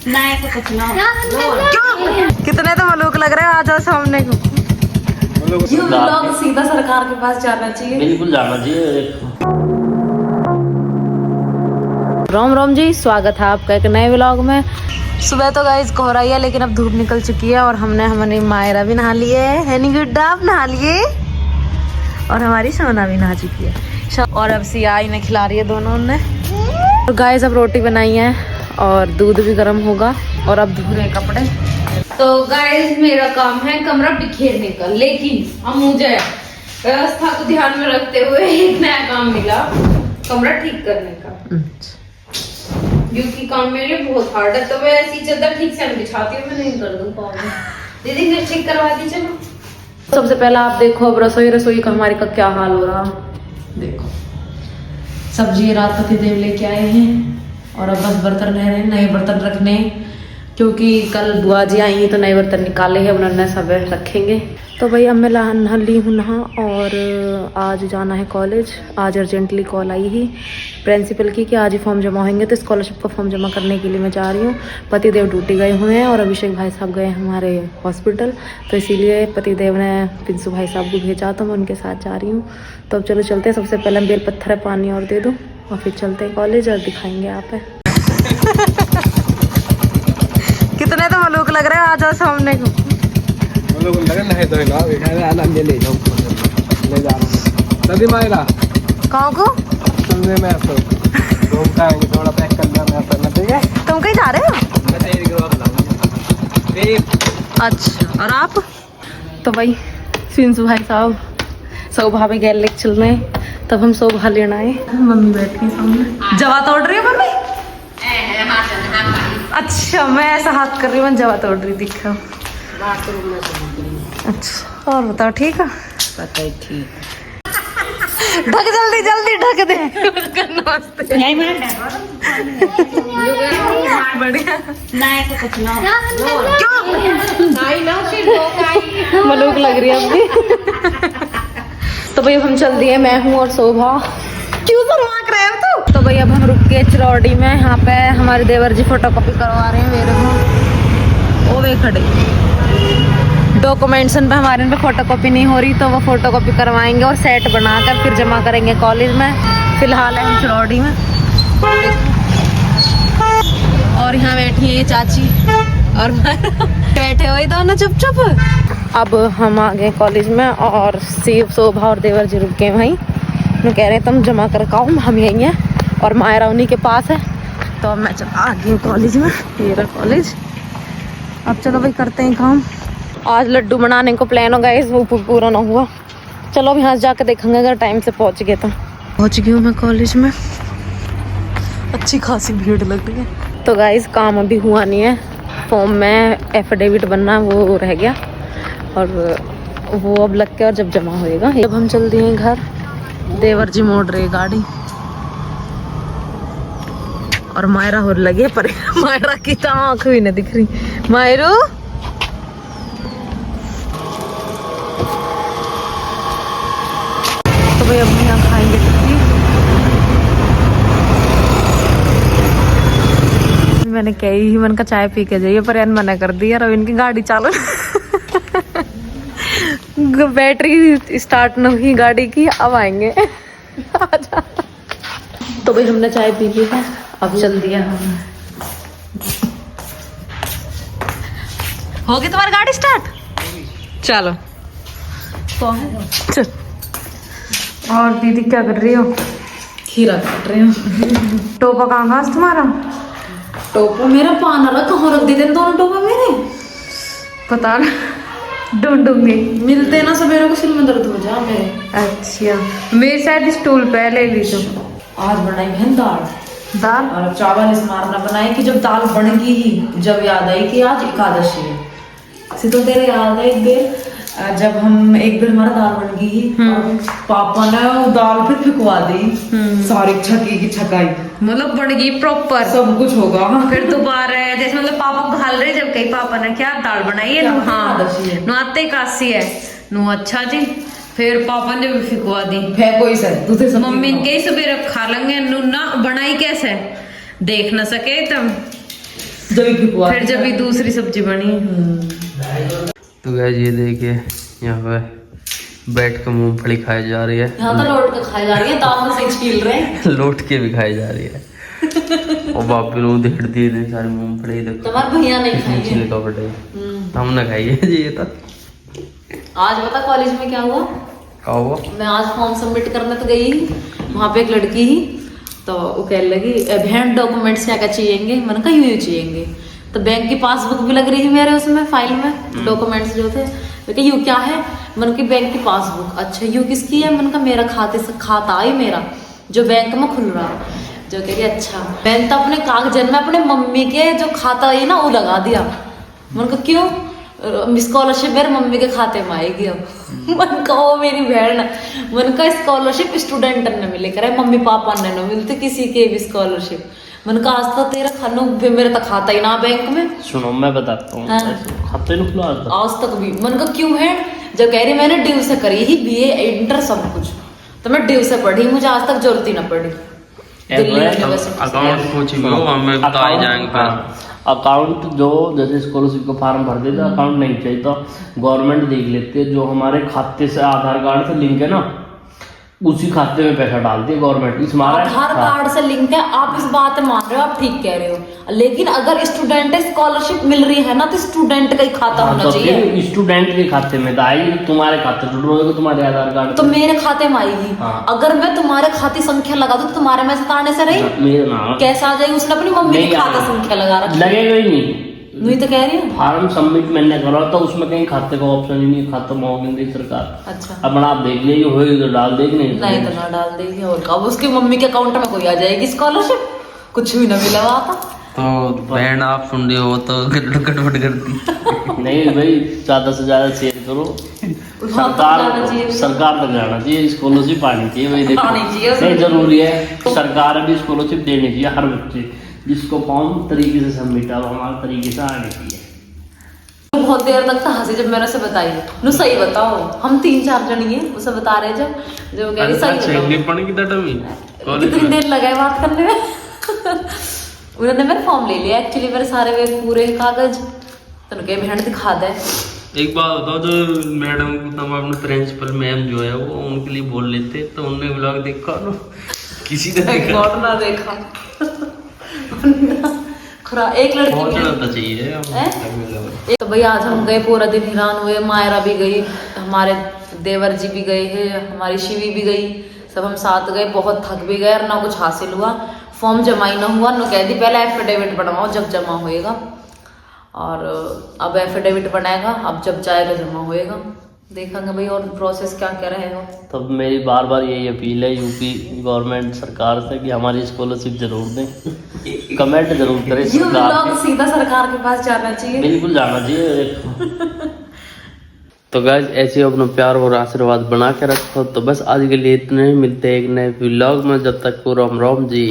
ना ऐसा कुछ ना क्यों? कितने तो मलूक लग रहे हैं, आ जाओ सामने को। ये व्लॉग सीधा सरकार के पास जाना चाहिए। बिल्कुल जाना चाहिए। राम राम जी, स्वागत है आपका एक नए व्लॉग में। सुबह तो गाइस कोहरा ही है, लेकिन अब धूप निकल चुकी है और हमारी मायरा भी नहा लिए है। नी गुड्डा आप नहा लिए और हमारी सोना भी नहा चुकी है और अब सिया इन्हें खिला रही है दोनों ने। और गाइस अब रोटी बनाई है और दूध भी गर्म होगा और अब धो रहे कपड़े। तो गाइस मेरा काम है कमरा बिखेरने का, लेकिन अब मुझे व्यवस्था को ध्यान में रखते हुए एक नया काम मिला, कमरा ठीक करने का। क्योंकि काम मेरे लिए बहुत हार्ड है, तो मैं ऐसी चादर ठीक से नहीं बिछाती हूँ, मैं नहीं कर दूँ पाऊंगी। दीदी फिर ठीक करवा दी चलो। सबसे पहला आप देखो अब रसोई का हमारे का क्या हाल हो रहा। देखो सब्जी रात पति देव लेके आए हैं और अब बस बर्तन रह रहे हैं, नए बर्तन रखने, क्योंकि कल बुआ जी आई तो नए बर्तन निकाले हैं, उन्होंने सब रखेंगे। तो भाई अब मैं नहा ली हूँ नहा और आज जाना है कॉलेज। आज अर्जेंटली कॉल आई ही प्रिंसिपल की कि आज ही फॉर्म जमा होंगे, तो स्कॉलरशिप का फॉर्म जमा करने के लिए मैं जा रही हूँ। पतिदेव ड्यूटी गए हुए हैं और अभिषेक भाई साहब गए हमारे हॉस्पिटल, तो इसीलिए पतिदेव ने पिंसू भाई साहब को भेजा, तो मैं उनके साथ जा रही हूँ। तो अब चलो चलते हैं। सबसे पहले बेल पत्थर है, पानी और दे दूँ और फिर चलते हैं कॉलेज और दिखाएंगे आप। कितने तो मलूक लग रहे हैं, आ जाओ सामने को। मलूक लग रहे हैं, तो ले जाओ, ले जा नदी मायरा कहाँ को तुमने मैं तो घूम का आएंगे, थोड़ा पैक कर लिया मैं अपना, ठीक है? तुम कहीं जा रहे हो? मैं तेरी ग्रुप लाऊंगा। अच्छा, और आप? तो भाई सिंसू भाई साहब शोभा भी गैल लेके चल रहे हैं, तब हम शोभा लेना है। मम्मी बैठ गई सामने, जवा तोड़ रही है मम्मी। अच्छा, मैं ऐसा हाथ कर रही हूँ, जवा तोड़ रही दिखा। अच्छा, और बताओ ठीक है? पता ही ठीक। ढक जल्दी जल्दी ढक दे। नमस्ते। बढ़िया ना ऐसा कुछ ना मलूक लग रही है अभी। तो भाई हम चल दिए, मैं हूँ और शोभा। क्यों शर्माक रहे हो तो भाई अब हम रुक के चिरौड़ी में, यहाँ पे हमारे देवर जी फोटोकॉपी करवा रहे हैं मेरे को। ओ वे खड़े डॉक्यूमेंटेशन पे हमारे पे फोटोकॉपी नहीं हो रही, तो वो फोटोकॉपी करवाएंगे और सेट बनाकर फिर जमा करेंगे कॉलेज में। फिलहाल है हम चिरौड़ी में और यहाँ बैठी है ये चाची और बैठे हुए दोनों चुप चुप। अब हम आ गए कॉलेज में और शिव शोभा और देवर जी रुक गए वहीं। मैं कह रहे तुम जमा कर आओ, हम यहीं हैं और मायरा उन्हीं के पास है। तो अब मैं चला आ गई कॉलेज में, ये रहा कॉलेज। अब चलो भाई करते हैं काम। आज लड्डू बनाने को प्लान होगा, इस वो पूरा ना हुआ। चलो अब यहाँ जाकर देखेंगे, अगर टाइम से पहुँच गए तो। पहुँच गई हूँ मैं कॉलेज में, अच्छी खासी भीड़ लग रही है। तो गाइस काम अभी हुआ नहीं है, फॉर्म में एफिडेविट बनना वो रह गया और वो अब लग के और जब जमा होएगा। जब हम चल दिए घर, देवर जी मोड़ रहे गाड़ी और मायरा हो लगे पर मायरा की तो आँख भी नहीं दिख रही। मायरू तो भाई अब यहाँ खाएंगे टिक्की। मैंने कही मन का चाय पी के जाइए, पर यार मना कर दिया। अब इनकी गाड़ी चालू बैटरी स्टार्ट न हुई गाड़ी की, अब आएंगे। आजा। तो भाई हमने चाय पी ली है, अब चल दिया हम। होगी तुम्हारी गाड़ी स्टार्ट? चलो चल। और दीदी क्या कर रही हो? खीरा काट रही हूँ। टोपा कहाँ घास तुम्हारा? टोपा मेरा पान रहा, कहाँ रख दी दोनों टोपा मेरे? पता ना, ढूंढूंगी। मिलते ना सवेरे को, सिर में दर्द हो जा मेरे। अच्छा, मेरे शायद स्टूल पे ले ली तो। आज बनाई है दाल और चावल इस मारना बनाई कि जब दाल बन गई ही जब याद आई कि आज एकादशी है। तो तेरे याद है एक बेर जब हम एक बार हमारा दाल बन गई और पापा ने वो दाल फिर फिकवा दी, सारी छकी की छकाई, मतलब बन गई प्रॉपर, सब कुछ होगा। फिर दोबारा जैसे मतलब पापा को घाल रहे, जब कहीं पापा ने क्या दाल बनाई है, नुआते काशी है नु। अच्छा जी, फिर पापा ने भी फिकवा दी, कोई सर मम्मी के सुबह खा लेंगे नु ना बनाई कैसे देख न सके तुम। फिर जब ये दूसरी सब्जी बनी। तो गाइस ये देखिए यहाँ पे बैठ के मूंगफली खाई जा रही है। यहाँ तो लौट के खाई जा रही है, दाम से छील रहे हैं। लौट के भी खाई जा रही है। और बापी लोग देख दिए इतनी सारी मूंगफली देखो। तुम्हारे भैया नहीं खाई है। छिलका बटे हमने खाई है जी। ये तो आज पता कॉलेज में क्या हुआ? क्या हुआ? मैं आज फॉर्म सबमिट करने तो गई, वहाँ पे एक लड़की ही तो वो कहने लगी बहन डॉक्यूमेंट्स क्या क्या चाहिएंगे। मैंने कहा यूँ चाहिएंगे। तो बैंक की पासबुक भी लग रही है मेरे उसमें फाइल में, डॉक्यूमेंट्स जो थे। मैंने यू क्या है? मैंने की बैंक की पासबुक। अच्छा यू किसकी है? मैंने कहा मेरा खाते से खाता है मेरा जो बैंक में खुल रहा है। जो कह रही अच्छा मैंने तो अपने कागजन में अपने मम्मी के जो खाता है ना वो लगा दिया। मैंने कहा क्यों? स्कॉलरशिप मेरे मम्मी के खाते में आएगी अब। मन का वो मेरी बहन है। मन का स्कॉलरशिप स्टूडेंट ने मिले करे, मम्मी पापा ने न मिलते किसी के भी स्कॉलरशिप। मन का आज तक तेरा खानू मेरा तो खाता ही ना बैंक में। सुनो मैं बताता हूँ। हाँ। खाते नहीं खुला आज तक भी। मन का क्यों है? जब कह रही मैंने ड्यू से करी ही बीए इंटर सब कुछ, तो मैं ड्यू से पढ़ी, मुझे आज तक जरूरत ही ना पड़ी। अकाउंट कोचिंग हमें बताए जाएंगे। अकाउंट जो जैसे स्कॉलरशिप का फॉर्म भर देते अकाउंट नहीं चाहिए तो गवर्नमेंट देख लेती है। जो हमारे खाते से आधार कार्ड से लिंक है ना उसी खाते में पैसा डालती है गवर्नमेंट। इस आधार कार्ड से लिंक है। आप इस बात मान रहे हो, आप ठीक कह रहे हो। लेकिन अगर स्टूडेंट स्कॉलरशिप मिल रही है ना तो स्टूडेंट का ही खाता होना चाहिए। स्टूडेंट के खाते में तो आएगी, तुम्हारे खाते जुड़ रहे तुम्हारे आधार कार्ड तो मेरे खाते में आएगी। अगर मैं तुम्हारे खाते संख्या लगा दूं तो तुम्हारे में से आने से रही कैसे आ जाएगी? उसने अपनी मम्मी की खाता संख्या लगा रखी। लगेगा ही नहीं। नहीं तो कह रही हूँ फॉर्म सबमिट मैंने करा था उसमें कहीं खाते का ऑप्शन ही नहीं, खाता मांगेगी सरकार। अच्छा अपना आप देख लीजिए होगी तो डाल देगी, नहीं तो ना डाल देगी। और अब उसकी मम्मी के अकाउंट में कोई आ जाएगी स्कॉलरशिप, कुछ भी ना मिला हुआ था। तो बहन आप सुन रहे हो तो गड़बड़ करती। नहीं भाई ज्यादा से ज्यादा शेयर करो। सरकार तक जाना चाहिए, स्कॉलरशिप आनी चाहिए भाई। देखो नहीं जरूरी है, सरकार भी स्कॉलरशिप देनी चाहिए हर बच्चे जिसको फॉर्म तरीके से सबमिट अब हमारे तरीके से आने चाहिए। बहुत देर तक था हंसी जब मैंने उसे बताई। नु सही बताओ, हम 3-4 जन ही उसे बता रहे जब कह रही सही बताओ। कितनी देर लगाए बात करने में। उन्होंने मेरा फॉर्म ले लिया एक्चुअली, मेरे सारे वे पूरे कागज तो उनके बहन दिखा दे। एक बात बताओ, जो मैडम हम अपने प्रिंसिपल मैम जो है वो उनके लिए बोल लेते तो उनने ब्लॉग देखा ना किसी ने ना देखा। एक लड़की चाहिए तो भाई आज हम गए, पूरा दिन हैरान हुए। मायरा भी गई, हमारे देवर जी भी गए हैं, हमारी शिवी भी गई, सब हम साथ गए। बहुत थक भी गए और ना कुछ हासिल हुआ। फॉर्म जमा ही ना हुआ। नो कह दी पहले एफिडेविट बनवाओ जब जमा होएगा। और अब एफिडेविट बनाएगा, अब जब जाएगा जमा होएगा। देखेंगे भाई और प्रोसेस क्या क्या रहेगा। तब मेरी बार बार यही अपील है यूपी गवर्नमेंट सरकार से कि हमारी स्कॉलरशिप जरूर दें। कमेंट जरूर करें। सीधा सरकार के पास जाना चाहिए, बिल्कुल जाना चाहिए। तो गाइस ऐसे अपना प्यार और आशीर्वाद बना के रखो। तो बस आज के लिए इतने, मिलते हैं एक नए व्लॉग में। जब तक को राम राम जी।